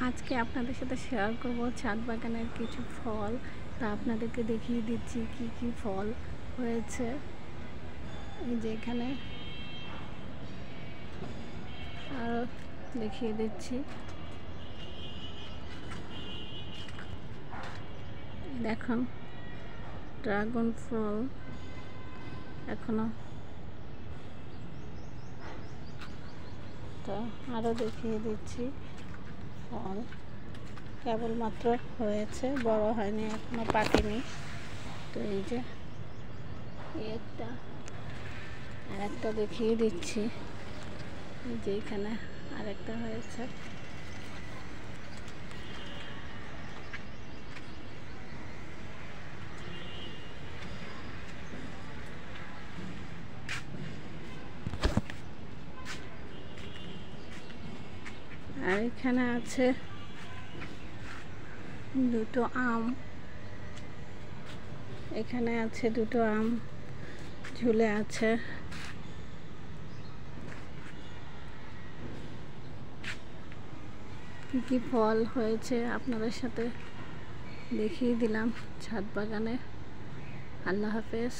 আজকে আপনাদের সাথে শেয়ার করব ছাদ বাগানের কিছু ফল। তা আপনাদেরকে দেখিয়ে দিচ্ছি কি কি ফল হয়েছে। এই যে এখানে আরও দেখিয়ে দিচ্ছি। দেখুন ড্রাগন ফল এখনো, তো আরও দেখিয়ে দিচ্ছি ফল কেবলমাত্র হয়েছে, বড় হয়নি, এখনো পাকেনি। তো এই যে একটা আর একটা দেখিয়ে দিচ্ছি, এই যে এখানে আরেকটা হয়েছে। আর এখানে আছে দুটো আম, এখানে আছে দুটো আম ঝুলে আছে। কি কি ফল হয়েছে আপনাদের সাথে দেখিয়ে দিলাম ছাদ বাগানে। আল্লাহ হাফেজ।